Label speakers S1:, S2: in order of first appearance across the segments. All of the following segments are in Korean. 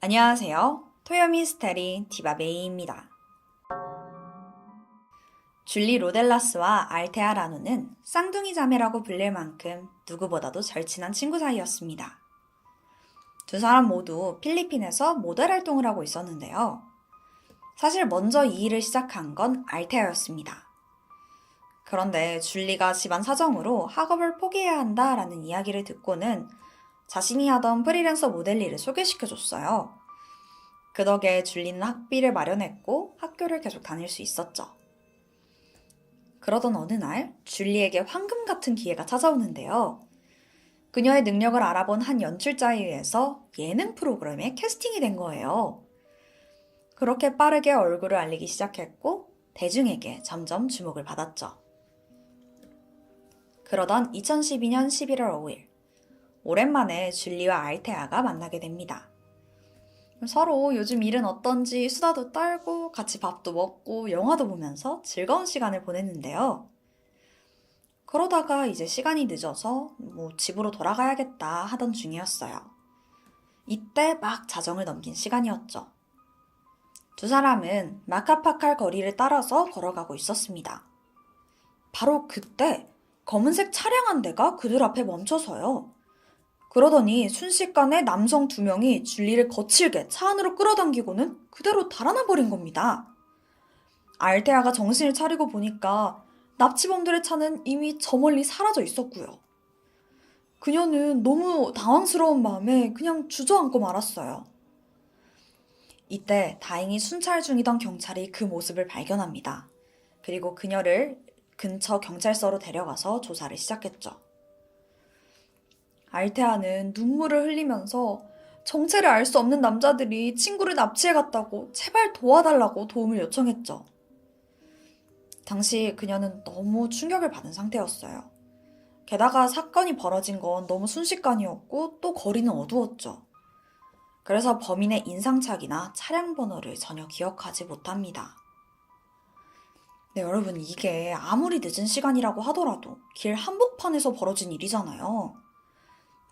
S1: 안녕하세요. 토요미스테리 디바베이입니다. 줄리 로델라스와 알테아 라노는 쌍둥이 자매라고 불릴 만큼 누구보다도 절친한 친구 사이였습니다. 두 사람 모두 필리핀에서 모델 활동을 하고 있었는데요. 사실 먼저 이 일을 시작한 건 알테아였습니다. 그런데 줄리가 집안 사정으로 학업을 포기해야 한다라는 이야기를 듣고는 자신이 하던 프리랜서 모델 일을 소개시켜줬어요. 그 덕에 줄리는 학비를 마련했고 학교를 계속 다닐 수 있었죠. 그러던 어느 날 줄리에게 황금 같은 기회가 찾아오는데요. 그녀의 능력을 알아본 한 연출자에 의해서 예능 프로그램에 캐스팅이 된 거예요. 그렇게 빠르게 얼굴을 알리기 시작했고 대중에게 점점 주목을 받았죠. 그러던 2012년 11월 5일 오랜만에 줄리와 알테아가 만나게 됩니다. 서로 요즘 일은 어떤지 수다도 떨고 같이 밥도 먹고 영화도 보면서 즐거운 시간을 보냈는데요. 그러다가 이제 시간이 늦어서 집으로 돌아가야겠다 하던 중이었어요. 이때 막 자정을 넘긴 시간이었죠. 두 사람은 마카파칼 거리를 따라서 걸어가고 있었습니다. 바로 그때 검은색 차량 한 대가 그들 앞에 멈춰서요. 그러더니 순식간에 남성 두 명이 줄리를 거칠게 차 안으로 끌어당기고는 그대로 달아나 버린 겁니다. 알테아가 정신을 차리고 보니까 납치범들의 차는 이미 저 멀리 사라져 있었고요. 그녀는 너무 당황스러운 마음에 그냥 주저앉고 말았어요. 이때 다행히 순찰 중이던 경찰이 그 모습을 발견합니다. 그리고 그녀를 근처 경찰서로 데려가서 조사를 시작했죠. 알테아는 눈물을 흘리면서 정체를 알 수 없는 남자들이 친구를 납치해갔다고 제발 도와달라고 도움을 요청했죠. 당시 그녀는 너무 충격을 받은 상태였어요. 게다가 사건이 벌어진 건 너무 순식간이었고 또 거리는 어두웠죠. 그래서 범인의 인상착이나 차량 번호를 전혀 기억하지 못합니다. 네, 여러분, 이게 아무리 늦은 시간이라고 하더라도 길 한복판에서 벌어진 일이잖아요.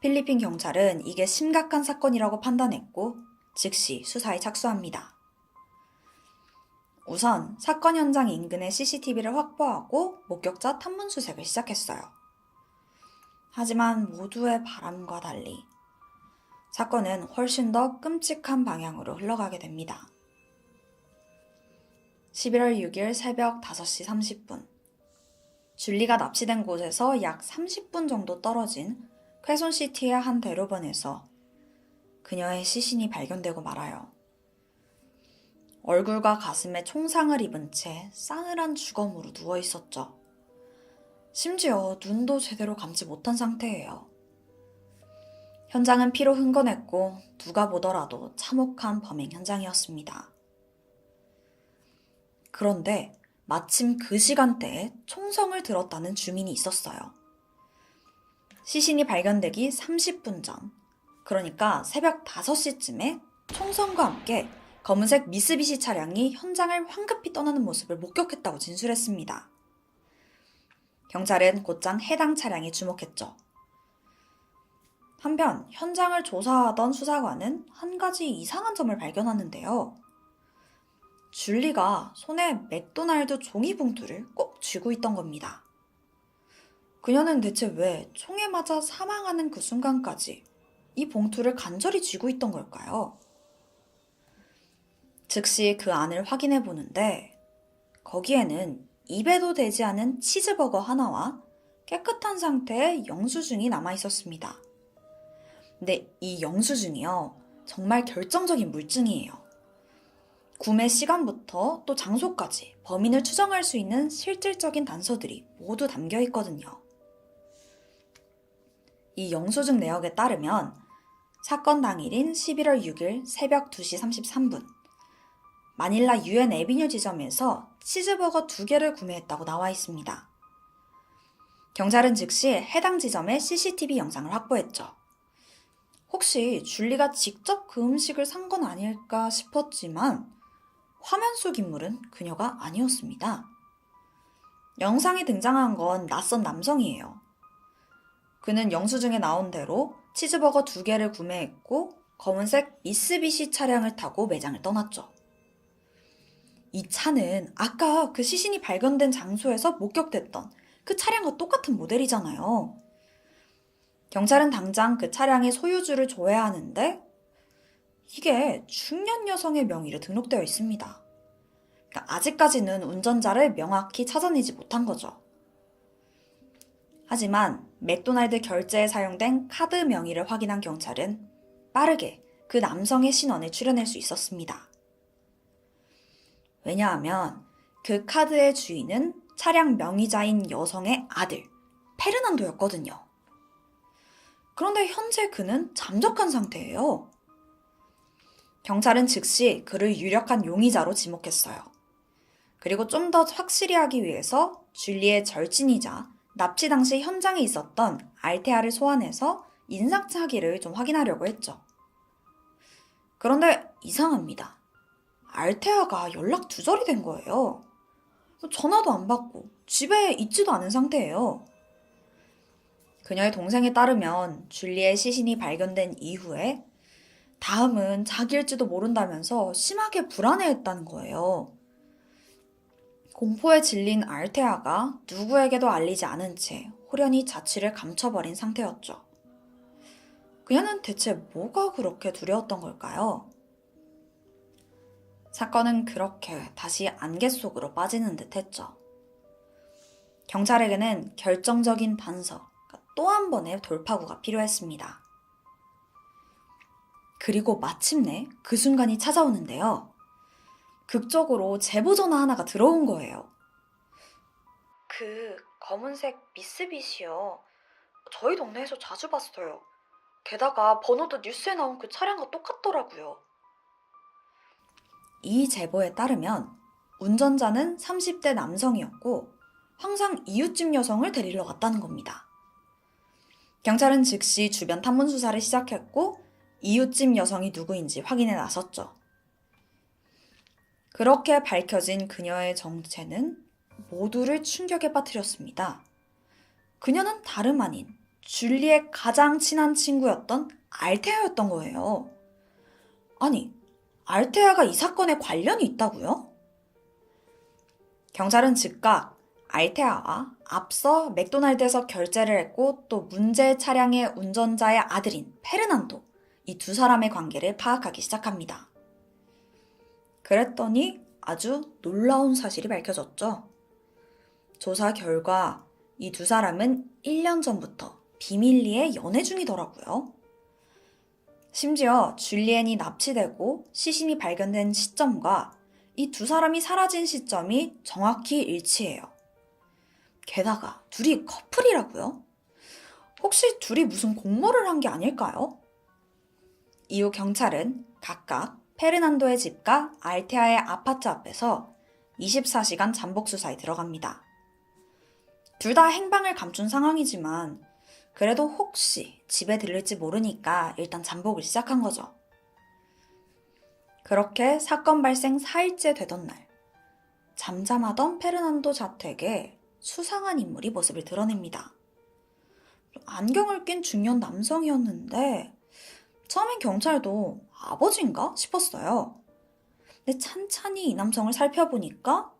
S1: 필리핀 경찰은 이게 심각한 사건이라고 판단했고 즉시 수사에 착수합니다. 우선 사건 현장 인근의 CCTV를 확보하고 목격자 탐문 수색을 시작했어요. 하지만 모두의 바람과 달리 사건은 훨씬 더 끔찍한 방향으로 흘러가게 됩니다. 11월 6일 새벽 5시 30분 줄리가 납치된 곳에서 약 30분 정도 떨어진 퀘손시티의 한 대로변에서 그녀의 시신이 발견되고 말아요. 얼굴과 가슴에 총상을 입은 채 싸늘한 주검으로 누워 있었죠. 심지어 눈도 제대로 감지 못한 상태예요. 현장은 피로 흥건했고 누가 보더라도 참혹한 범행 현장이었습니다. 그런데 마침 그 시간대에 총성을 들었다는 주민이 있었어요. 시신이 발견되기 30분 전, 그러니까 새벽 5시쯤에 총성과 함께 검은색 미쓰비시 차량이 현장을 황급히 떠나는 모습을 목격했다고 진술했습니다. 경찰은 곧장 해당 차량에 주목했죠. 한편 현장을 조사하던 수사관은 한 가지 이상한 점을 발견하는데요. 줄리가 손에 맥도날드 종이 봉투를 꼭 쥐고 있던 겁니다. 그녀는 대체 왜 총에 맞아 사망하는 그 순간까지 이 봉투를 간절히 쥐고 있던 걸까요? 즉시 그 안을 확인해 보는데 거기에는 입에도 대지 않은 치즈버거 하나와 깨끗한 상태의 영수증이 남아 있었습니다. 근데 이 영수증이요, 정말 결정적인 물증이에요. 구매 시간부터 또 장소까지 범인을 추정할 수 있는 실질적인 단서들이 모두 담겨 있거든요. 이 영수증 내역에 따르면 사건 당일인 11월 6일 새벽 2시 33분 마닐라 UN 에비뉴 지점에서 치즈버거 2개를 구매했다고 나와 있습니다. 경찰은 즉시 해당 지점의 CCTV 영상을 확보했죠. 혹시 줄리가 직접 그 음식을 산 건 아닐까 싶었지만 화면 속 인물은 그녀가 아니었습니다. 영상에 등장한 건 낯선 남성이에요. 그는 영수증에 나온 대로 치즈버거 2개를 구매했고 검은색 미쓰비시 차량을 타고 매장을 떠났죠. 이 차는 아까 그 시신이 발견된 장소에서 목격됐던 그 차량과 똑같은 모델이잖아요. 경찰은 당장 그 차량의 소유주를 조회하는데 이게 중년 여성의 명의로 등록되어 있습니다. 그러니까 아직까지는 운전자를 명확히 찾아내지 못한 거죠. 하지만 맥도날드 결제에 사용된 카드 명의를 확인한 경찰은 빠르게 그 남성의 신원을 추려낼 수 있었습니다. 왜냐하면 그 카드의 주인은 차량 명의자인 여성의 아들, 페르난도였거든요. 그런데 현재 그는 잠적한 상태예요. 경찰은 즉시 그를 유력한 용의자로 지목했어요. 그리고 좀 더 확실히 하기 위해서 줄리의 절친이자 납치 당시 현장에 있었던 알테아를 소환해서 인상착의를 좀 확인하려고 했죠. 그런데 이상합니다. 알테아가 연락 두절이 된 거예요. 전화도 안 받고 집에 있지도 않은 상태예요. 그녀의 동생에 따르면 줄리의 시신이 발견된 이후에 다음은 자기일지도 모른다면서 심하게 불안해했다는 거예요. 공포에 질린 알테아가 누구에게도 알리지 않은 채 호련히 자취를 감춰버린 상태였죠. 그녀는 대체 뭐가 그렇게 두려웠던 걸까요? 사건은 그렇게 다시 안개 속으로 빠지는 듯 했죠. 경찰에게는 결정적인 단서, 또 한 번의 돌파구가 필요했습니다. 그리고 마침내 그 순간이 찾아오는데요. 극적으로 제보 전화 하나가 들어온 거예요. 그 검은색 미쓰비시요. 저희 동네에서 자주 봤어요. 게다가 번호도 뉴스에 나온 그 차량과 똑같더라고요. 이 제보에 따르면 운전자는 30대 남성이었고 항상 이웃집 여성을 데리러 갔다는 겁니다. 경찰은 즉시 주변 탐문 수사를 시작했고 이웃집 여성이 누구인지 확인해 나섰죠. 그렇게 밝혀진 그녀의 정체는 모두를 충격에 빠뜨렸습니다. 그녀는 다름 아닌 줄리의 가장 친한 친구였던 알테아였던 거예요. 아니, 알테아가 이 사건에 관련이 있다고요? 경찰은 즉각 알테아와 앞서 맥도날드에서 결제를 했고 또 문제 차량의 운전자의 아들인 페르난도, 이 두 사람의 관계를 파악하기 시작합니다. 그랬더니 아주 놀라운 사실이 밝혀졌죠. 조사 결과 이 두 사람은 1년 전부터 비밀리에 연애 중이더라고요. 심지어 줄리엔이 납치되고 시신이 발견된 시점과 이 두 사람이 사라진 시점이 정확히 일치해요. 게다가 둘이 커플이라고요? 혹시 둘이 무슨 공모를 한 게 아닐까요? 이후 경찰은 각각 페르난도의 집과 알테아의 아파트 앞에서 24시간 잠복 수사에 들어갑니다. 둘 다 행방을 감춘 상황이지만 그래도 혹시 집에 들릴지 모르니까 일단 잠복을 시작한 거죠. 그렇게 사건 발생 4일째 되던 날, 잠잠하던 페르난도 자택에 수상한 인물이 모습을 드러냅니다. 안경을 낀 중년 남성이었는데 처음엔 경찰도 아버지인가 싶었어요. 근데 찬찬히 이 남성을 살펴보니까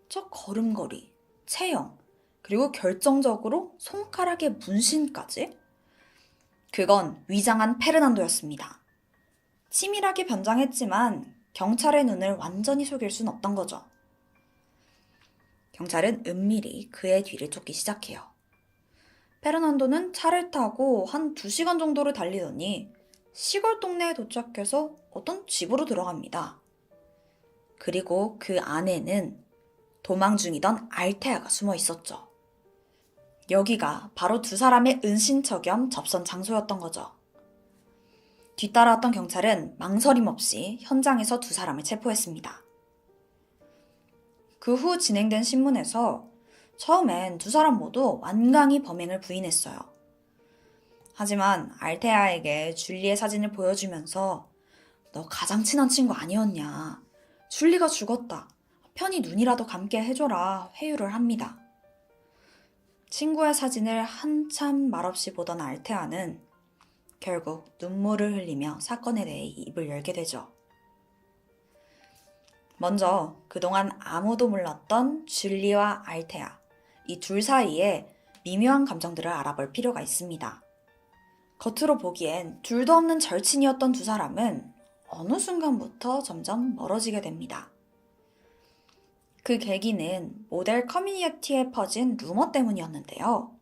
S1: 저 걸음걸이, 체형, 그리고 결정적으로 손가락의 문신까지? 그건 위장한 페르난도였습니다. 치밀하게 변장했지만 경찰의 눈을 완전히 속일 순 없던 거죠. 경찰은 은밀히 그의 뒤를 쫓기 시작해요. 페르난도는 차를 타고 한 2시간 정도를 달리더니 시골 동네에 도착해서 어떤 집으로 들어갑니다. 그리고 그 안에는 도망 중이던 알테아가 숨어 있었죠. 여기가 바로 두 사람의 은신처 겸 접선 장소였던 거죠. 뒤따라왔던 경찰은 망설임 없이 현장에서 두 사람을 체포했습니다. 그 후 진행된 신문에서 처음엔 두 사람 모두 완강히 범행을 부인했어요. 하지만 알테아에게 줄리의 사진을 보여주면서 너 가장 친한 친구 아니었냐. 줄리가 죽었다. 편히 눈이라도 감게 해줘라 회유를 합니다. 친구의 사진을 한참 말없이 보던 알테아는 결국 눈물을 흘리며 사건에 대해 입을 열게 되죠. 먼저 그동안 아무도 몰랐던 줄리와 알테아, 이 둘 사이에 미묘한 감정들을 알아볼 필요가 있습니다. 겉으로 보기엔 둘도 없는 절친이었던 두 사람은 어느 순간부터 점점 멀어지게 됩니다. 그 계기는 모델 커뮤니티에 퍼진 루머 때문이었는데요.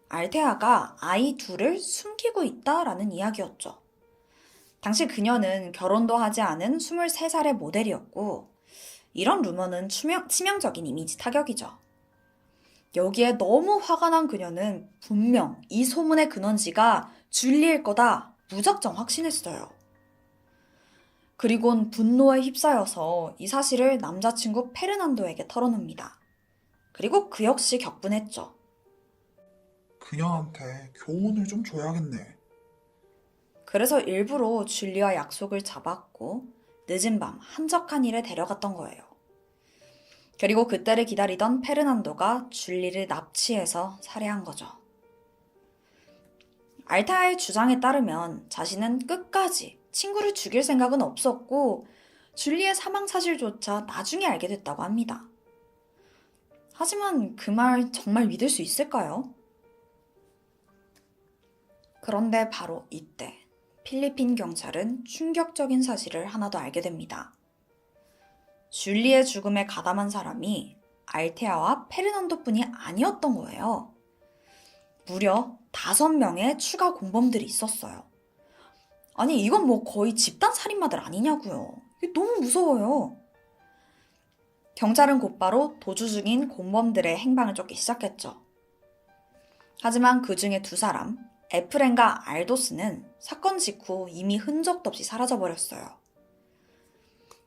S1: 알테아가 아이 둘을 숨기고 있다라는 이야기였죠. 당시 그녀는 결혼도 하지 않은 23살의 모델이었고, 이런 루머는 치명적인 이미지 타격이죠. 여기에 너무 화가 난 그녀는 분명 이 소문의 근원지가 줄리일 거다 무작정 확신했어요. 그리곤 분노에 휩싸여서 이 사실을 남자친구 페르난도에게 털어놓습니다. 그리고 그 역시 격분했죠.
S2: 그녀한테 교훈을 좀 줘야겠네.
S1: 그래서 일부러 줄리와 약속을 잡았고 늦은 밤 한적한 일에 데려갔던 거예요. 그리고 그때를 기다리던 페르난도가 줄리를 납치해서 살해한 거죠. 알타의 주장에 따르면 자신은 끝까지 친구를 죽일 생각은 없었고 줄리의 사망 사실조차 나중에 알게 됐다고 합니다. 하지만 그 말 정말 믿을 수 있을까요? 그런데 바로 이때 필리핀 경찰은 충격적인 사실을 하나 더 알게 됩니다. 줄리의 죽음에 가담한 사람이 알테아와 페르난도뿐이 아니었던 거예요. 무려 5명의 추가 공범들이 있었어요. 아니 이건 뭐 거의 집단 살인마들 아니냐고요. 이게 너무 무서워요. 경찰은 곧바로 도주 중인 공범들의 행방을 쫓기 시작했죠. 하지만 그 중에 두 사람, 에프렌과 알도스는 사건 직후 이미 흔적도 없이 사라져버렸어요.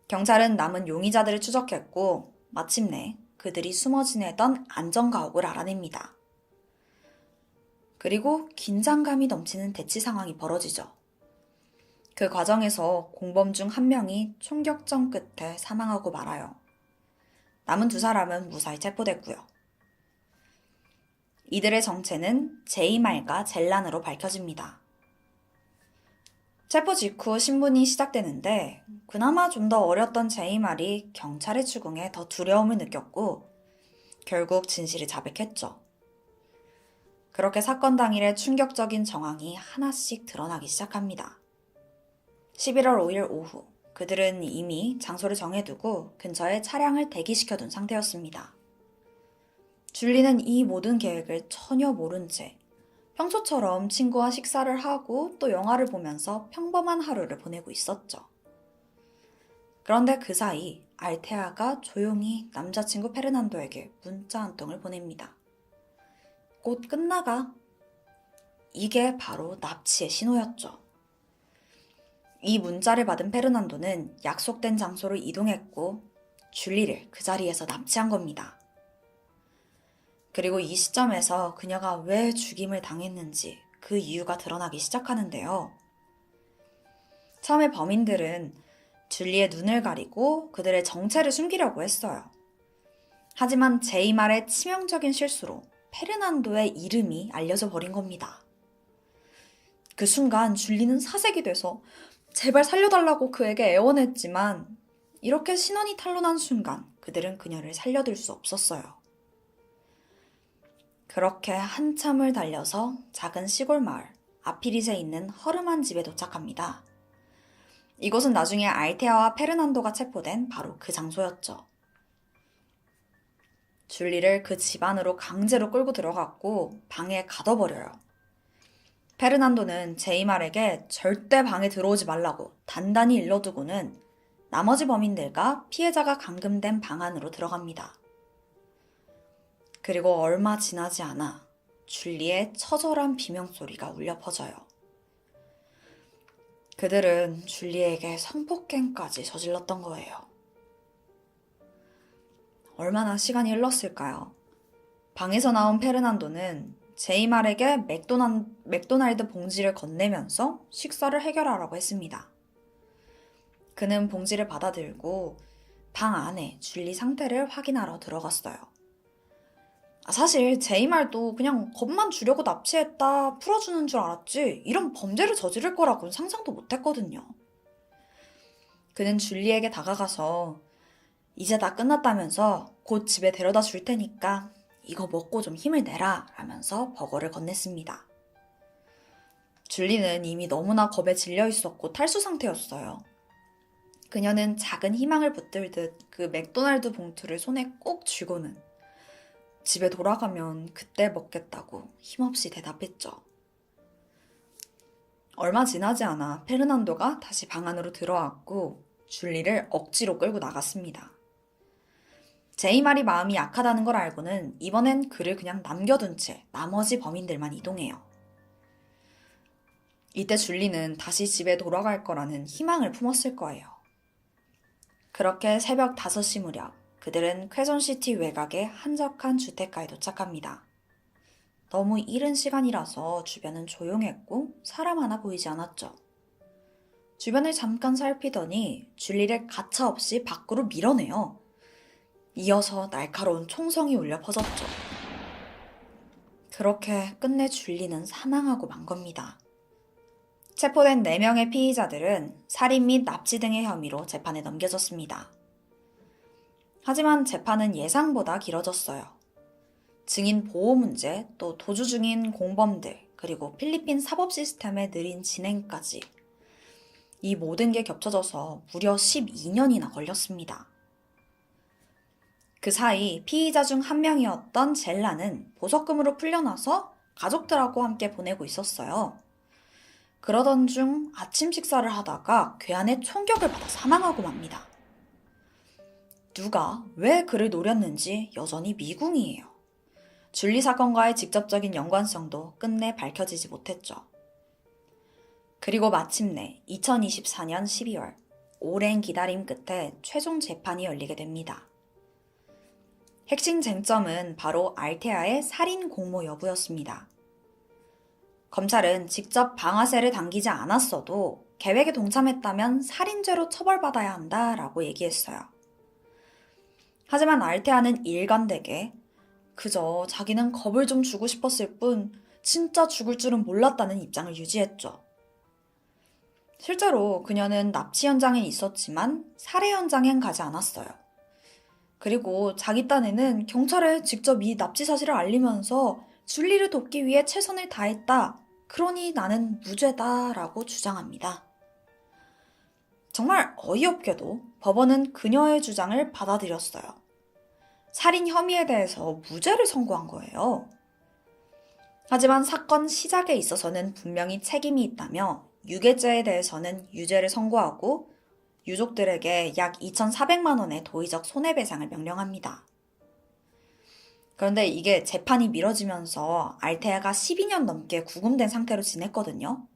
S1: 경찰은 남은 용의자들을 추적했고 마침내 그들이 숨어 지내던 안전가옥을 알아냅니다. 그리고 긴장감이 넘치는 대치 상황이 벌어지죠. 그 과정에서 공범 중 한 명이 총격전 끝에 사망하고 말아요. 남은 두 사람은 무사히 체포됐고요. 이들의 정체는 제이말과 젤란으로 밝혀집니다. 체포 직후 신문이 시작되는데 그나마 좀 더 어렸던 제이말이 경찰의 추궁에 더 두려움을 느꼈고 결국 진실이 자백했죠. 그렇게 사건 당일의 충격적인 정황이 하나씩 드러나기 시작합니다. 11월 5일 오후 그들은 이미 장소를 정해두고 근처에 차량을 대기시켜둔 상태였습니다. 줄리는 이 모든 계획을 전혀 모른 채 평소처럼 친구와 식사를 하고 또 영화를 보면서 평범한 하루를 보내고 있었죠. 그런데 그 사이 알테아가 조용히 남자친구 페르난도에게 문자 한 통을 보냅니다. 곧 끝나가. 이게 바로 납치의 신호였죠. 이 문자를 받은 페르난도는 약속된 장소로 이동했고 줄리를 그 자리에서 납치한 겁니다. 그리고 이 시점에서 그녀가 왜 죽임을 당했는지 그 이유가 드러나기 시작하는데요. 처음에 범인들은 줄리의 눈을 가리고 그들의 정체를 숨기려고 했어요. 하지만 제이말의 치명적인 실수로 페르난도의 이름이 알려져 버린 겁니다. 그 순간 줄리는 사색이 돼서 제발 살려달라고 그에게 애원했지만 이렇게 신원이 탄로난 순간 그들은 그녀를 살려둘 수 없었어요. 그렇게 한참을 달려서 작은 시골 마을 아피릿에 있는 허름한 집에 도착합니다. 이곳은 나중에 알테아와 페르난도가 체포된 바로 그 장소였죠. 줄리를 그 집 안으로 강제로 끌고 들어갔고 방에 가둬버려요. 페르난도는 제이말에게 절대 방에 들어오지 말라고 단단히 일러두고는 나머지 범인들과 피해자가 감금된 방 안으로 들어갑니다. 그리고 얼마 지나지 않아 줄리의 처절한 비명소리가 울려 퍼져요. 그들은 줄리에게 성폭행까지 저질렀던 거예요. 얼마나 시간이 흘렀을까요? 방에서 나온 페르난도는 제이말에게 맥도날드 봉지를 건네면서 식사를 해결하라고 했습니다. 그는 봉지를 받아들고 방 안에 줄리 상태를 확인하러 들어갔어요. 사실 제이 말도 그냥 겁만 주려고 납치했다 풀어주는 줄 알았지 이런 범죄를 저지를 거라고는 상상도 못했거든요. 그는 줄리에게 다가가서 이제 다 끝났다면서 곧 집에 데려다 줄 테니까 이거 먹고 좀 힘을 내라 라면서 버거를 건넸습니다. 줄리는 이미 너무나 겁에 질려 있었고 탈수 상태였어요. 그녀는 작은 희망을 붙들듯 그 맥도날드 봉투를 손에 꼭 쥐고는 집에 돌아가면 그때 먹겠다고 힘없이 대답했죠. 얼마 지나지 않아 페르난도가 다시 방 안으로 들어왔고 줄리를 억지로 끌고 나갔습니다. 제이 말이 마음이 약하다는 걸 알고는 이번엔 그를 그냥 남겨둔 채 나머지 범인들만 이동해요. 이때 줄리는 다시 집에 돌아갈 거라는 희망을 품었을 거예요. 그렇게 새벽 5시 무렵 그들은 퀘손시티 외곽의 한적한 주택가에 도착합니다. 너무 이른 시간이라서 주변은 조용했고 사람 하나 보이지 않았죠. 주변을 잠깐 살피더니 줄리를 가차없이 밖으로 밀어내요. 이어서 날카로운 총성이 울려 퍼졌죠. 그렇게 끝내 줄리는 사망하고 만 겁니다. 체포된 4명의 피의자들은 살인 및 납치 등의 혐의로 재판에 넘겨졌습니다. 하지만 재판은 예상보다 길어졌어요. 증인 보호 문제, 또 도주 중인 공범들, 그리고 필리핀 사법 시스템의 느린 진행까지 이 모든 게 겹쳐져서 무려 12년이나 걸렸습니다. 그 사이 피의자 중 한 명이었던 젤라는 보석금으로 풀려나서 가족들하고 함께 보내고 있었어요. 그러던 중 아침 식사를 하다가 괴한의 총격을 받아 사망하고 맙니다. 누가 왜 그를 노렸는지 여전히 미궁이에요. 줄리 사건과의 직접적인 연관성도 끝내 밝혀지지 못했죠. 그리고 마침내 2024년 12월 오랜 기다림 끝에 최종 재판이 열리게 됩니다. 핵심 쟁점은 바로 알테아의 살인 공모 여부였습니다. 검찰은 직접 방아쇠를 당기지 않았어도 계획에 동참했다면 살인죄로 처벌받아야 한다라고 얘기했어요. 하지만 알테아는 일관되게 그저 자기는 겁을 좀 주고 싶었을 뿐 진짜 죽을 줄은 몰랐다는 입장을 유지했죠. 실제로 그녀는 납치 현장에 있었지만 살해 현장엔 가지 않았어요. 그리고 자기 딴에는 경찰에 직접 이 납치 사실을 알리면서 줄리를 돕기 위해 최선을 다했다. 그러니 나는 무죄다라고 주장합니다. 정말 어이없게도 법원은 그녀의 주장을 받아들였어요. 살인 혐의에 대해서 무죄를 선고한 거예요. 하지만 사건 시작에 있어서는 분명히 책임이 있다며 유괴죄에 대해서는 유죄를 선고하고 유족들에게 약 2,400만 원의 도의적 손해배상을 명령합니다. 그런데 이게 재판이 미뤄지면서 알테아가 12년 넘게 구금된 상태로 지냈거든요.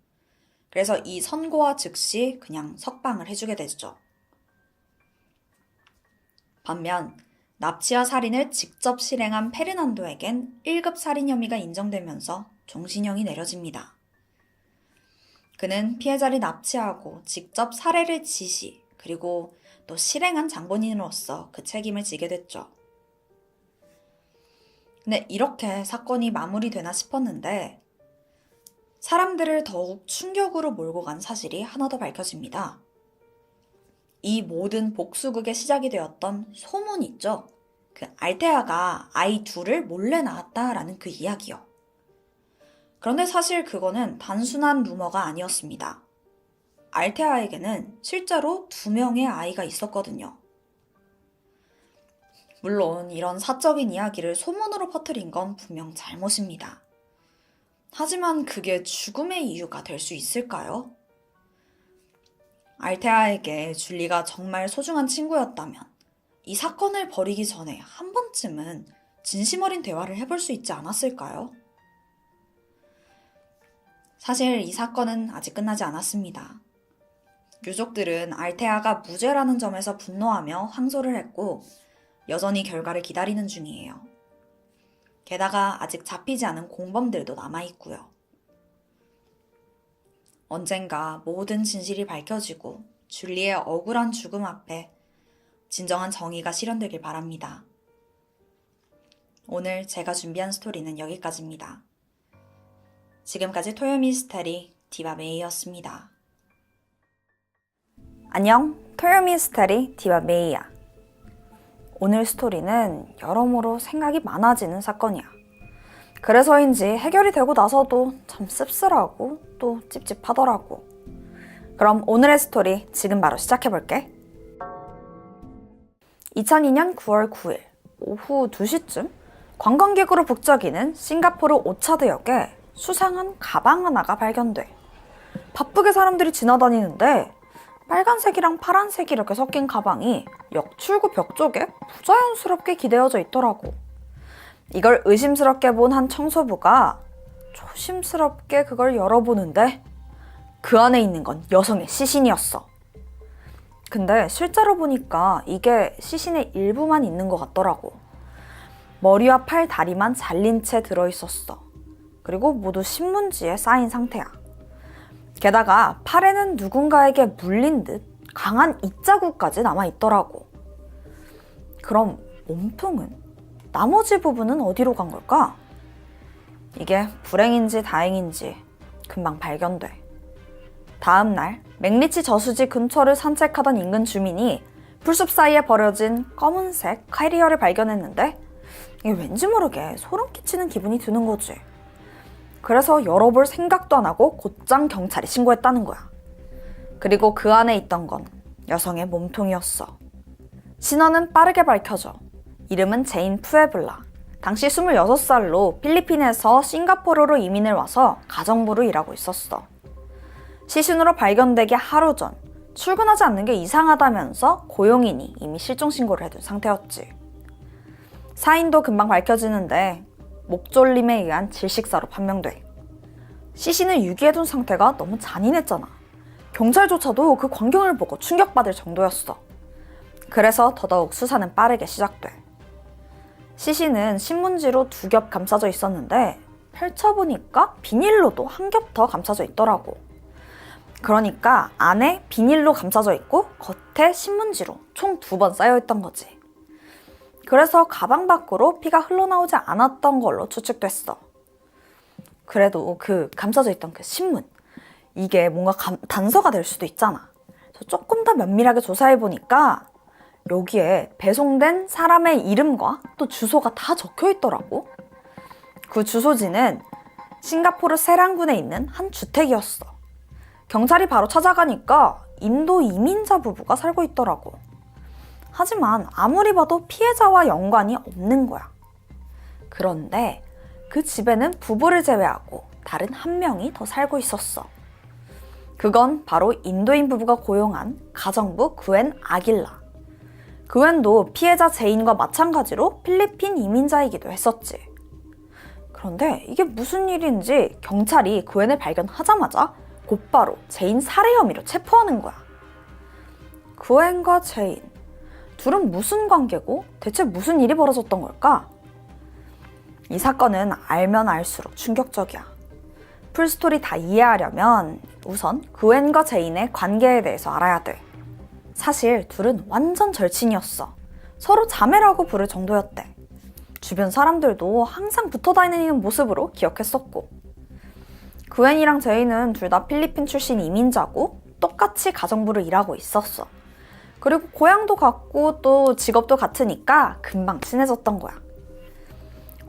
S1: 그래서 이 선고와 즉시 그냥 석방을 해주게 되죠. 반면 납치와 살인을 직접 실행한 페르난도에겐 1급 살인 혐의가 인정되면서 종신형이 내려집니다. 그는 피해자를 납치하고 직접 살해를 지시, 그리고 또 실행한 장본인으로서 그 책임을 지게 됐죠. 근데 이렇게 사건이 마무리되나 싶었는데 사람들을 더욱 충격으로 몰고 간 사실이 하나 더 밝혀집니다. 이 모든 복수극의 시작이 되었던 소문 있죠? 그 알테아가 아이 둘을 몰래 낳았다라는 그 이야기요. 그런데 사실 그거는 단순한 루머가 아니었습니다. 알테아에게는 실제로 2명의 아이가 있었거든요. 물론 이런 사적인 이야기를 소문으로 퍼뜨린 건 분명 잘못입니다. 하지만 그게 죽음의 이유가 될 수 있을까요? 알테아에게 줄리가 정말 소중한 친구였다면 이 사건을 벌이기 전에 한 번쯤은 진심 어린 대화를 해볼 수 있지 않았을까요? 사실 이 사건은 아직 끝나지 않았습니다. 유족들은 알테아가 무죄라는 점에서 분노하며 항소를 했고 여전히 결과를 기다리는 중이에요. 게다가 아직 잡히지 않은 공범들도 남아있고요. 언젠가 모든 진실이 밝혀지고 줄리의 억울한 죽음 앞에 진정한 정의가 실현되길 바랍니다. 오늘 제가 준비한 스토리는 여기까지입니다. 지금까지 토요미스테리 디바메이였습니다. 안녕, 토요미스테리 디바메이야. 오늘 스토리는 여러모로 생각이 많아지는 사건이야. 그래서인지 해결이 되고 나서도 참 씁쓸하고 또 찝찝하더라고. 그럼 오늘의 스토리 지금 바로 시작해볼게. 2002년 9월 9일 오후 2시쯤 관광객으로 북적이는 싱가포르 오차드역에 수상한 가방 하나가 발견돼. 바쁘게 사람들이 지나다니는데 빨간색이랑 파란색이 이렇게 섞인 가방이 역 출구 벽 쪽에 부자연스럽게 기대어져 있더라고. 이걸 의심스럽게 본 한 청소부가 조심스럽게 그걸 열어보는데 그 안에 있는 건 여성의 시신이었어. 근데 실제로 보니까 이게 시신의 일부만 있는 것 같더라고. 머리와 팔, 다리만 잘린 채 들어있었어. 그리고 모두 신문지에 쌓인 상태야. 게다가 팔에는 누군가에게 물린 듯 강한 입자국까지 남아있더라고. 그럼 몸통은? 나머지 부분은 어디로 간 걸까? 이게 불행인지 다행인지 금방 발견돼. 다음 날 맥리치 저수지 근처를 산책하던 인근 주민이 풀숲 사이에 버려진 검은색 캐리어를 발견했는데 이게 왠지 모르게 소름 끼치는 기분이 드는 거지. 그래서 열어볼 생각도 안 하고 곧장 경찰에 신고했다는 거야. 그리고 그 안에 있던 건 여성의 몸통이었어. 신원은 빠르게 밝혀져. 이름은 제인 푸에블라. 당시 26살로 필리핀에서 싱가포르로 이민을 와서 가정부로 일하고 있었어. 시신으로 발견되기 하루 전 출근하지 않는 게 이상하다면서 고용인이 이미 실종 신고를 해둔 상태였지. 사인도 금방 밝혀지는데 목졸림에 의한 질식사로 판명돼. 시신을 유기해둔 상태가 너무 잔인했잖아. 경찰조차도 그 광경을 보고 충격받을 정도였어. 그래서 더더욱 수사는 빠르게 시작돼. 시신은 신문지로 2겹 감싸져 있었는데 펼쳐보니까 비닐로도 1겹 더 감싸져 있더라고. 그러니까 안에 비닐로 감싸져 있고 겉에 신문지로 총 2번 쌓여있던 거지. 그래서 가방 밖으로 피가 흘러나오지 않았던 걸로 추측됐어. 그래도 그 감싸져 있던 그 신문, 이게 뭔가 단서가 될 수도 있잖아. 그래서 조금 더 면밀하게 조사해보니까 여기에 배송된 사람의 이름과 또 주소가 다 적혀 있더라고. 그 주소지는 싱가포르 세랑군에 있는 한 주택이었어. 경찰이 바로 찾아가니까 인도 이민자 부부가 살고 있더라고. 하지만 아무리 봐도 피해자와 연관이 없는 거야. 그런데 그 집에는 부부를 제외하고 다른 한 명이 더 살고 있었어. 그건 바로 인도인 부부가 고용한 가정부 구엔 아길라. 구엔도 피해자 제인과 마찬가지로 필리핀 이민자이기도 했었지. 그런데 이게 무슨 일인지 경찰이 구엔을 발견하자마자 곧바로 제인 살해 혐의로 체포하는 거야. 구엔과 제인, 둘은 무슨 관계고 대체 무슨 일이 벌어졌던 걸까? 이 사건은 알면 알수록 충격적이야. 풀스토리 다 이해하려면 우선 구엔과 제인의 관계에 대해서 알아야 돼. 사실 둘은 완전 절친이었어. 서로 자매라고 부를 정도였대. 주변 사람들도 항상 붙어 다니는 모습으로 기억했었고. 구엔이랑 제인은 둘 다 필리핀 출신 이민자고 똑같이 가정부로 일하고 있었어. 그리고 고향도 같고 또 직업도 같으니까 금방 친해졌던 거야.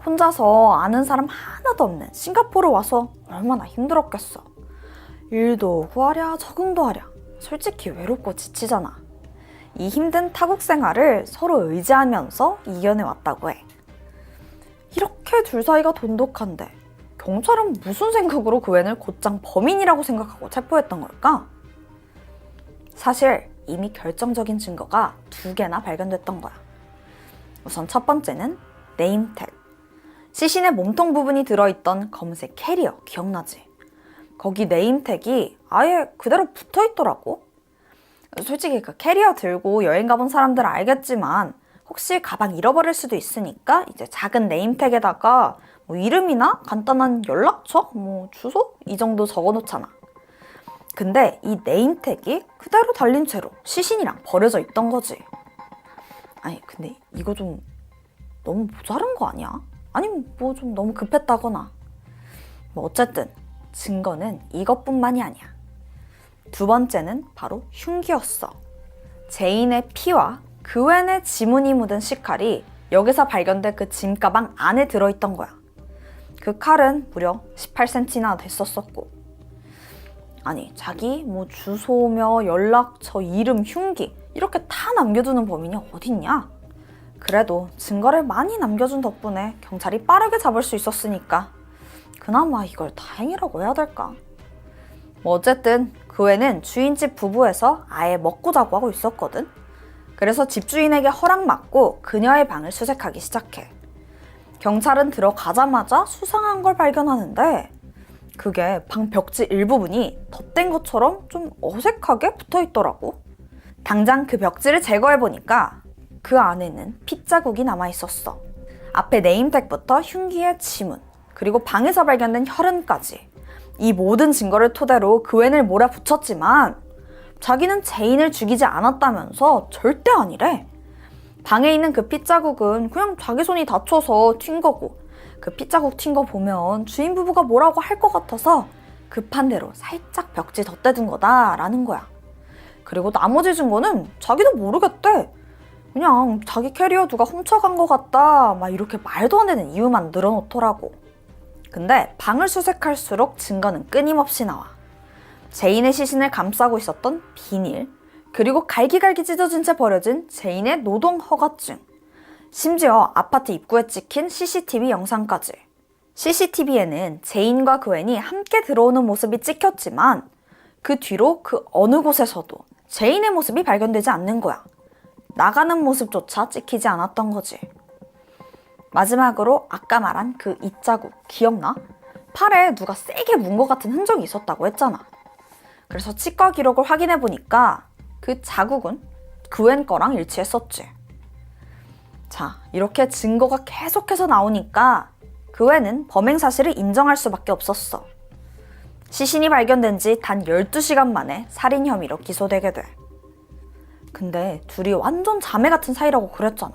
S1: 혼자서 아는 사람 하나도 없는 싱가포르 와서 얼마나 힘들었겠어. 일도 구하랴 적응도 하랴. 솔직히 외롭고 지치잖아. 이 힘든 타국 생활을 서로 의지하면서 이겨내왔다고 해. 이렇게 둘 사이가 돈독한데 경찰은 무슨 생각으로 구엔을 곧장 범인이라고 생각하고 체포했던 걸까? 사실 이미 결정적인 증거가 2개나 발견됐던 거야. 우선 첫 번째는 네임택. 시신의 몸통 부분이 들어있던 검은색 캐리어 기억나지? 거기 네임택이 아예 그대로 붙어있더라고. 솔직히 그 캐리어 들고 여행 가본 사람들은 알겠지만 혹시 가방 잃어버릴 수도 있으니까 이제 작은 네임택에다가 뭐 이름이나 간단한 연락처, 뭐 주소 이 정도 적어놓잖아. 근데 이 네임택이 그대로 달린 채로 시신이랑 버려져 있던 거지. 아니 근데 이거 좀 너무 모자란 거 아니야? 아니면 뭐 좀 너무 급했다거나. 뭐 어쨌든 증거는 이것뿐만이 아니야. 두 번째는 바로 흉기였어. 제인의 피와 그웬의 지문이 묻은 식칼이 여기서 발견된 그 짐가방 안에 들어있던 거야. 그 칼은 무려 18cm나 됐었었고. 아니, 자기 뭐 주소며 연락처, 이름, 흉기 이렇게 다 남겨두는 범인이 어딨냐? 그래도 증거를 많이 남겨준 덕분에 경찰이 빠르게 잡을 수 있었으니까 그나마 이걸 다행이라고 해야 될까? 뭐 어쨌든 그 애는 주인집 부부에서 아예 먹고 자고 하고 있었거든. 그래서 집주인에게 허락받고 그녀의 방을 수색하기 시작해. 경찰은 들어가자마자 수상한 걸 발견하는데 그게 방 벽지 일부분이 덧댄 것처럼 좀 어색하게 붙어있더라고. 당장 그 벽지를 제거해보니까 그 안에는 핏자국이 남아있었어. 앞에 네임택부터 흉기의 지문, 그리고 방에서 발견된 혈흔까지. 이 모든 증거를 토대로 그웬을 몰아붙였지만 자기는 제인을 죽이지 않았다면서 절대 아니래. 방에 있는 그 핏자국은 그냥 자기 손이 다쳐서 튄 거고, 그 핏자국 튄 거 보면 주인 부부가 뭐라고 할 것 같아서 급한 대로 살짝 벽지 덧대둔 거다라는 거야. 그리고 나머지 증거는 자기도 모르겠대. 그냥 자기 캐리어 누가 훔쳐간 것 같다 막 이렇게 말도 안 되는 이유만 늘어놓더라고. 근데 방을 수색할수록 증거는 끊임없이 나와. 제인의 시신을 감싸고 있었던 비닐, 그리고 갈기갈기 찢어진 채 버려진 제인의 노동 허가증, 심지어 아파트 입구에 찍힌 CCTV 영상까지. CCTV에는 제인과 그웬이 함께 들어오는 모습이 찍혔지만 그 뒤로 그 어느 곳에서도 제인의 모습이 발견되지 않는 거야. 나가는 모습조차 찍히지 않았던 거지. 마지막으로 아까 말한 그 입자국 기억나? 팔에 누가 세게 문 것 같은 흔적이 있었다고 했잖아. 그래서 치과 기록을 확인해 보니까 그 자국은 그웬 거랑 일치했었지. 자, 이렇게 증거가 계속해서 나오니까 그웬은 범행 사실을 인정할 수밖에 없었어. 시신이 발견된 지 단 12시간 만에 살인 혐의로 기소되게 돼. 근데 둘이 완전 자매 같은 사이라고 그랬잖아.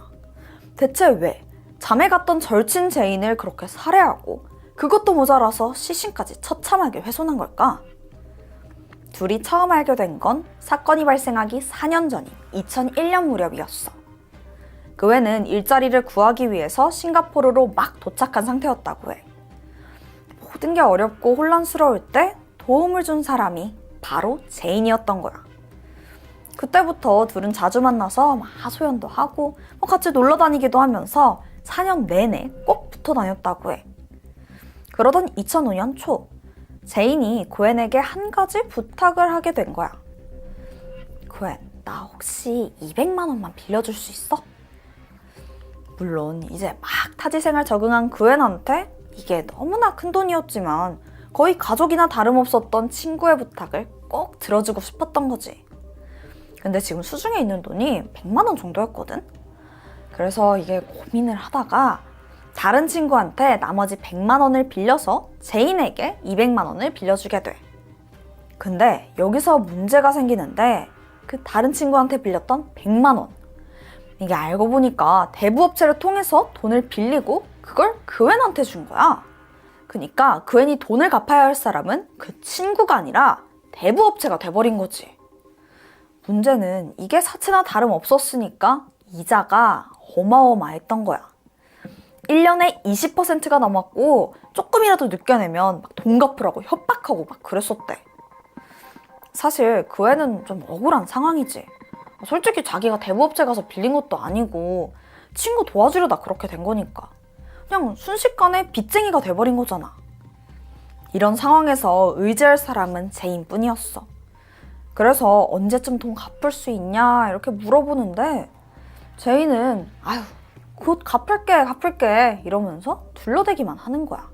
S1: 대체 왜 자매 같던 절친 제인을 그렇게 살해하고 그것도 모자라서 시신까지 처참하게 훼손한 걸까? 둘이 처음 알게 된 건 사건이 발생하기 4년 전인 2001년 무렵이었어. 그웬은 일자리를 구하기 위해서 싱가포르로 막 도착한 상태였다고 해. 모든 게 어렵고 혼란스러울 때 도움을 준 사람이 바로 제인이었던 거야. 그때부터 둘은 자주 만나서 하소연도 하고 같이 놀러 다니기도 하면서 4년 내내 꼭 붙어 다녔다고 해. 그러던 2005년 초, 제인이 그웬에게 한 가지 부탁을 하게 된 거야. 그웬, 나 혹시 200만 원만 빌려줄 수 있어? 물론 이제 막 타지 생활 적응한 그웬한테 이게 너무나 큰 돈이었지만 거의 가족이나 다름없었던 친구의 부탁을 꼭 들어주고 싶었던 거지. 근데 지금 수중에 있는 돈이 100만 원 정도였거든? 그래서 이게 고민을 하다가 다른 친구한테 나머지 100만 원을 빌려서 제인에게 200만 원을 빌려주게 돼. 근데 여기서 문제가 생기는데 그 다른 친구한테 빌렸던 100만 원. 이게 알고 보니까 대부업체를 통해서 돈을 빌리고 그걸 그웬한테 준 거야. 그러니까 그웬이 돈을 갚아야 할 사람은 그 친구가 아니라 대부업체가 돼버린 거지. 문제는 이게 사채나 다름없었으니까 이자가 어마어마했던 거야. 1년에 20%가 넘었고 조금이라도 늦게 내면 막 돈 갚으라고 협박하고 막 그랬었대. 사실 그 애는 좀 억울한 상황이지. 솔직히 자기가 대부업체 가서 빌린 것도 아니고 친구 도와주려다 그렇게 된 거니까 그냥 순식간에 빚쟁이가 돼버린 거잖아. 이런 상황에서 의지할 사람은 제인뿐이었어. 그래서 언제쯤 돈 갚을 수 있냐 이렇게 물어보는데 제인은 아유 곧 갚을게 이러면서 둘러대기만 하는 거야.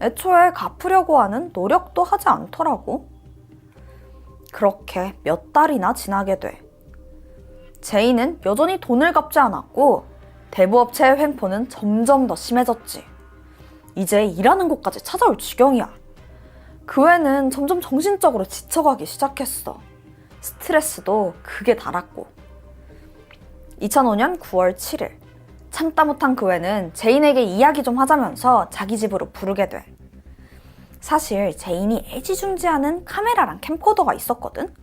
S1: 애초에 갚으려고 하는 노력도 하지 않더라고. 그렇게 몇 달이나 지나게 돼. 제인은 여전히 돈을 갚지 않았고 대부업체의 횡포는 점점 더 심해졌지. 이제 일하는 곳까지 찾아올 지경이야. 그 애는 점점 정신적으로 지쳐가기 시작했어. 스트레스도 극에 달았고. 2005년 9월 7일 참다 못한 그애는 제인에게 이야기 좀 하자면서 자기 집으로 부르게 돼. 사실 제인이 애지중지하는 카메라랑 캠코더가 있었거든?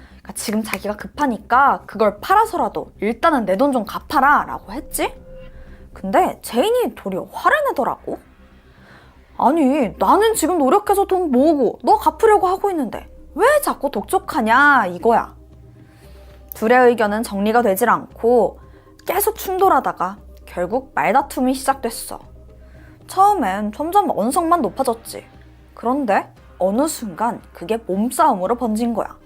S1: 그러니까 지금 자기가 급하니까 그걸 팔아서라도 일단은 내 돈 좀 갚아라 라고 했지? 근데 제인이 도리어 화를 내더라고. 아니, 나는 지금 노력해서 돈 모으고 너 갚으려고 하고 있는데 왜 자꾸 독촉하냐 이거야. 둘의 의견은 정리가 되질 않고 계속 충돌하다가 결국 말다툼이 시작됐어. 처음엔 점점 언성만 높아졌지. 그런데 어느 순간 그게 몸싸움으로 번진 거야.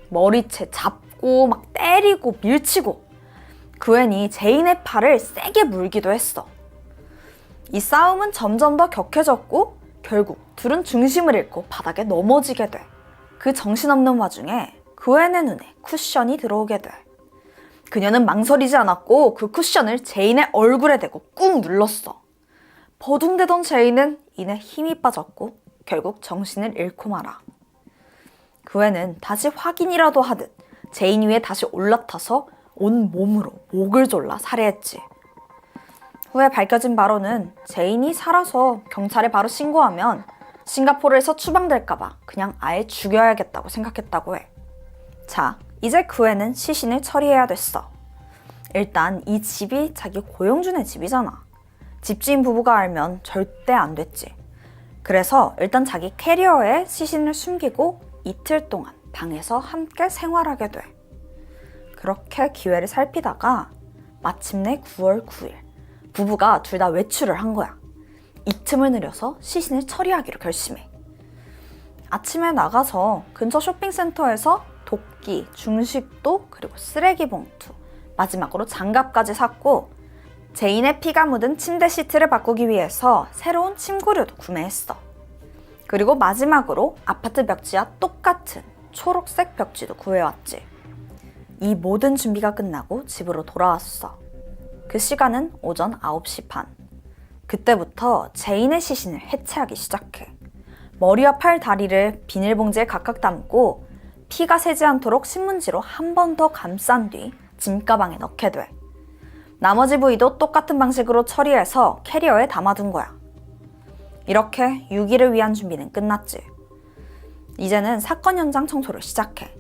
S1: 머리채 잡고 막 때리고 밀치고 그웬이 제인의 팔을 세게 물기도 했어. 이 싸움은 점점 더 격해졌고 결국 둘은 중심을 잃고 바닥에 넘어지게 돼. 그 정신없는 와중에 그웬의 눈에 쿠션이 들어오게 돼. 그녀는 망설이지 않았고 그 쿠션을 제인의 얼굴에 대고 꾹 눌렀어. 버둥대던 제인은 이내 힘이 빠졌고 결국 정신을 잃고 말아. 그애는 다시 확인이라도 하듯 제인 위에 다시 올라타서 온 몸으로 목을 졸라 살해했지. 후에 밝혀진 바로는 제인이 살아서 경찰에 바로 신고하면 싱가포르에서 추방될까봐 그냥 아예 죽여야겠다고 생각했다고 해. 자, 이제 그애는 시신을 처리해야 됐어. 일단 이 집이 자기 고영준의 집이잖아. 집주인 부부가 알면 절대 안 됐지. 그래서 일단 자기 캐리어에 시신을 숨기고 이틀 동안 방에서 함께 생활하게 돼. 그렇게 기회를 살피다가 마침내 9월 9일 부부가 둘 다 외출을 한 거야. 이 틈을 노려서 시신을 처리하기로 결심해. 아침에 나가서 근처 쇼핑센터에서 도끼, 중식도, 그리고 쓰레기 봉투, 마지막으로 장갑까지 샀고 제인의 피가 묻은 침대 시트를 바꾸기 위해서 새로운 침구류도 구매했어. 그리고 마지막으로 아파트 벽지와 똑같은 초록색 벽지도 구해왔지. 이 모든 준비가 끝나고 집으로 돌아왔어. 그 시간은 오전 9시 반. 그때부터 제인의 시신을 해체하기 시작해. 머리와 팔, 다리를 비닐봉지에 각각 담고 피가 새지 않도록 신문지로 한 번 더 감싼 뒤 짐가방에 넣게 돼. 나머지 부위도 똑같은 방식으로 처리해서 캐리어에 담아둔 거야. 이렇게 6일을 위한 준비는 끝났지. 이제는 사건 현장 청소를 시작해.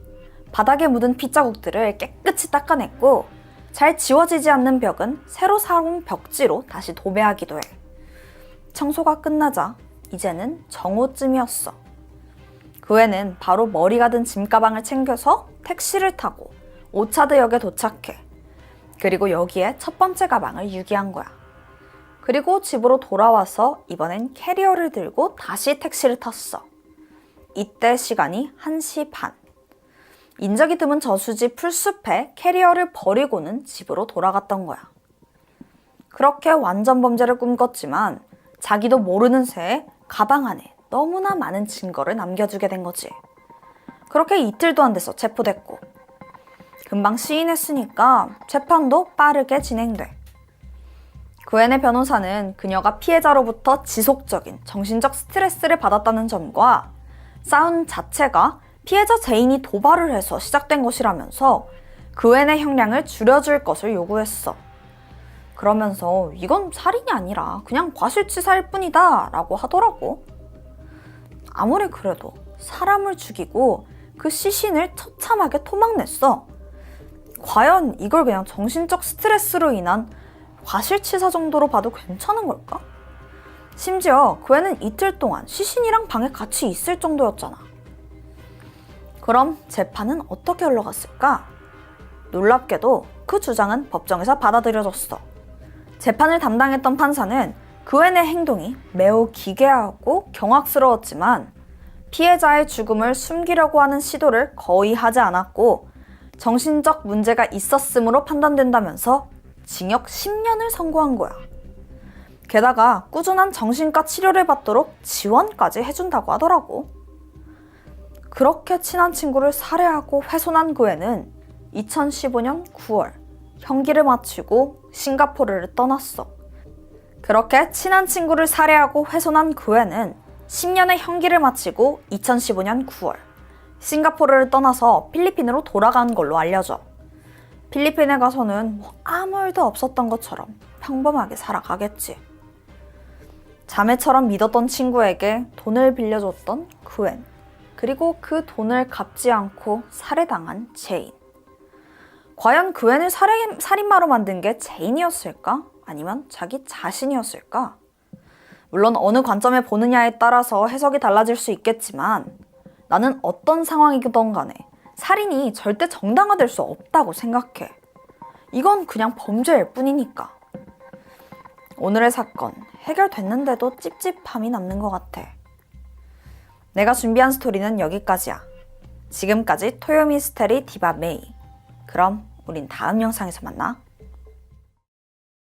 S1: 바닥에 묻은 핏자국들을 깨끗이 닦아냈고 잘 지워지지 않는 벽은 새로 사온 벽지로 다시 도배하기도 해. 청소가 끝나자 이제는 정오쯤이었어. 그 애는 바로 머리가 든 짐가방을 챙겨서 택시를 타고 오차드역에 도착해. 그리고 여기에 첫 번째 가방을 유기한 거야. 그리고 집으로 돌아와서 이번엔 캐리어를 들고 다시 택시를 탔어. 이때 시간이 1시 반. 인적이 드문 저수지 풀숲에 캐리어를 버리고는 집으로 돌아갔던 거야. 그렇게 완전 범죄를 꿈꿨지만 자기도 모르는 새에 가방 안에 너무나 많은 증거를 남겨주게 된 거지. 그렇게 이틀도 안 돼서 체포됐고 금방 시인했으니까 재판도 빠르게 진행돼. 그앤의 변호사는 그녀가 피해자로부터 지속적인 정신적 스트레스를 받았다는 점과 싸움 자체가 피해자 제인이 도발을 해서 시작된 것이라면서 그앤의 형량을 줄여줄 것을 요구했어. 그러면서 이건 살인이 아니라 그냥 과실치사일 뿐이다 라고 하더라고. 아무리 그래도 사람을 죽이고 그 시신을 처참하게 토막냈어. 과연 이걸 그냥 정신적 스트레스로 인한 과실치사 정도로 봐도 괜찮은 걸까? 심지어 그 애는 이틀 동안 시신이랑 방에 같이 있을 정도였잖아. 그럼 재판은 어떻게 흘러갔을까? 놀랍게도 그 주장은 법정에서 받아들여졌어. 재판을 담당했던 판사는 그 애의 행동이 매우 기괴하고 경악스러웠지만 피해자의 죽음을 숨기려고 하는 시도를 거의 하지 않았고 정신적 문제가 있었으므로 판단된다면서 징역 10년을 선고한 거야. 게다가 꾸준한 정신과 치료를 받도록 지원까지 해준다고 하더라고. 그렇게 친한 친구를 살해하고 훼손한 그 애는 2015년 9월 형기를 마치고 싱가포르를 떠났어. 그렇게 친한 친구를 살해하고 훼손한 그 애는 10년의 형기를 마치고 2015년 9월 싱가포르를 떠나서 필리핀으로 돌아간 걸로 알려져. 필리핀에 가서는 뭐 아무 일도 없었던 것처럼 평범하게 살아가겠지. 자매처럼 믿었던 친구에게 돈을 빌려줬던 그웬, 그리고 그 돈을 갚지 않고 살해당한 제인. 과연 그웬을 살인마로 만든 게 제인이었을까? 아니면 자기 자신이었을까? 물론 어느 관점에 보느냐에 따라서 해석이 달라질 수 있겠지만 나는 어떤 상황이든 간에 살인이 절대 정당화될 수 없다고 생각해. 이건 그냥 범죄일 뿐이니까. 오늘의 사건 해결됐는데도 찝찝함이 남는 것 같아. 내가 준비한 스토리는 여기까지야. 지금까지 토요미스테리 디바 메이. 그럼 우린 다음 영상에서 만나.